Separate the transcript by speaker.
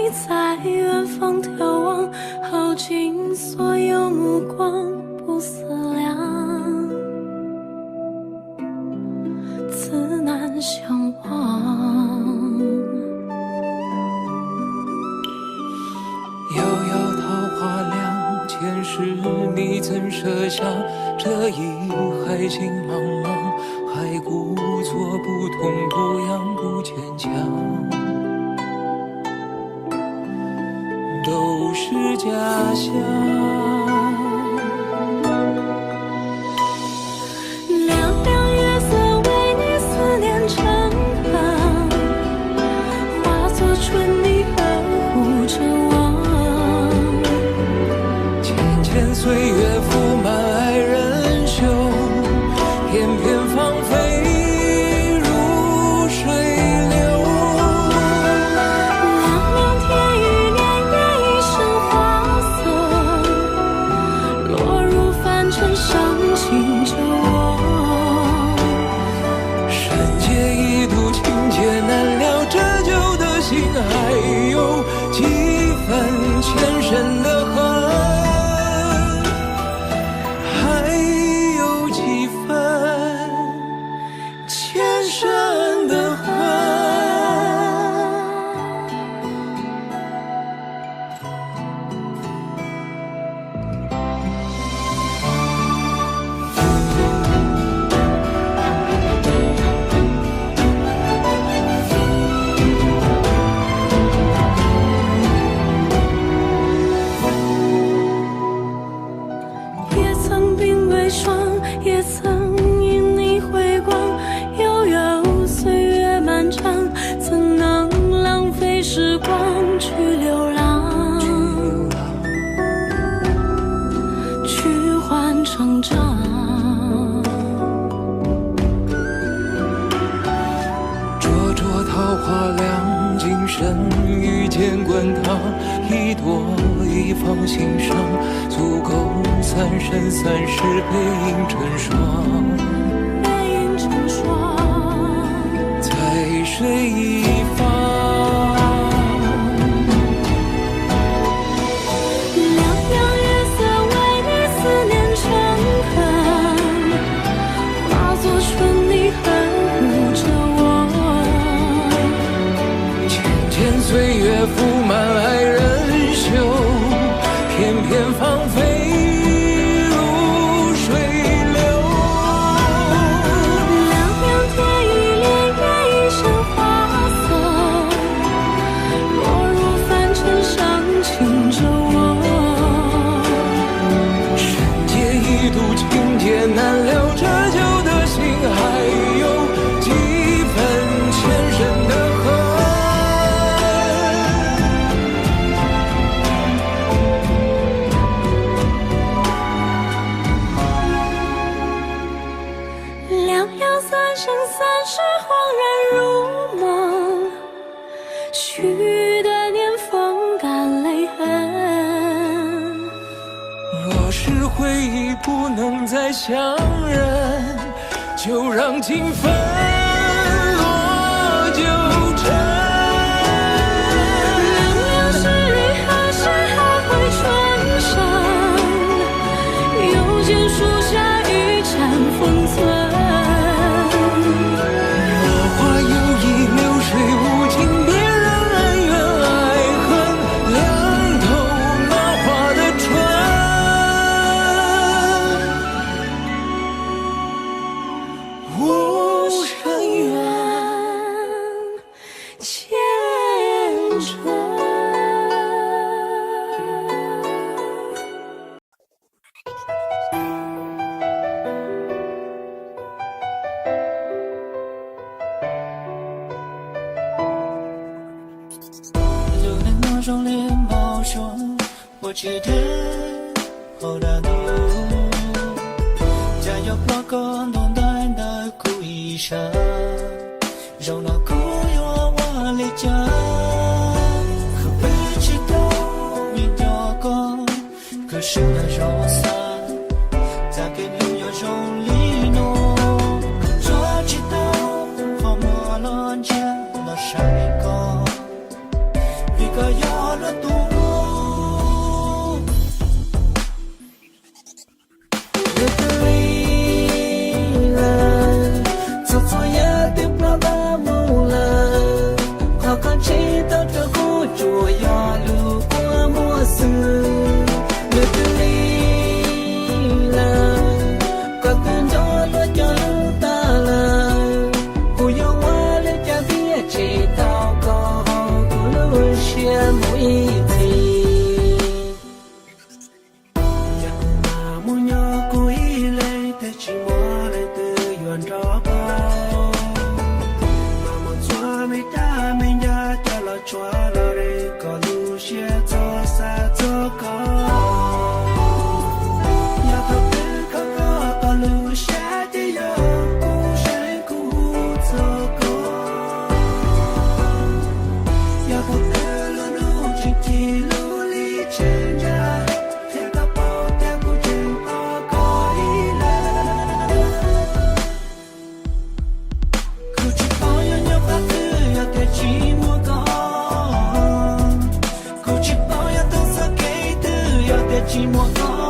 Speaker 1: 你在远方眺望，耗尽所有目光，不思量，自难相忘。
Speaker 2: 遥遥桃花凉，前世你曾设下这一海情茫茫，还故作不痛不痒不坚强，都是假象。
Speaker 1: 凉凉月色为你思念成河，化作春泥呵护着我。
Speaker 2: 浅浅岁月铺满爱人袖，片片芳菲如水流。
Speaker 1: 凉凉天与年月一生花色，落入凡尘伤情着我。
Speaker 2: 山界一度情劫难料，折旧的心还有几分前生的恨，还有几分前生的恨。
Speaker 1: 也曾鬓微霜，也曾因你回光，悠悠岁月漫长，怎能浪费时光去流浪，去换成长。
Speaker 2: 灼灼桃花凉，今生遇见滚烫，一朵一放心上，足够三生三世背影成双，
Speaker 1: 背影成双，
Speaker 2: 在水一方。
Speaker 1: 凉凉月色为你思念成河，化作春泥呵护着我。
Speaker 2: 浅浅岁月铺满爱人袖，片片芳菲如水流。
Speaker 1: 凉凉天与年月一生花色，落入凡尘伤情着我。
Speaker 2: 山界一度情劫难料，折旧的心还有几分前生的恨。
Speaker 1: 凉凉三生三世，恍然如梦，许的年风干泪痕。
Speaker 2: 若是回忆不能再相认，就让情分落九尘。
Speaker 1: 凉凉是雨，何时还会春生？又见树下一盏封存。
Speaker 2: 落花有意，流水无情，别让恩怨爱恨凉透那花的春。无声远，
Speaker 1: 前尘。
Speaker 3: 就连那种脸毛说，我记得后大路，加油花光冬淡的故意上，让那故意娃娃离家，可被知道你掉光，可是那肉色，再给你有种利诺，可知道好莫乱见那晒光。要了多。日子里了，做错也得不把木了，好看起到这个主要路过莫斯。日子里了，快跟着我就路大了，不用我的家别去祷告，不路羡慕一天。寂寞来的远照高，妈妈做没大没家掉了抓了人高路线走三走高，要他不高高高路线的有孤身孤走高，要他不路路去提路里成长。寂寞高。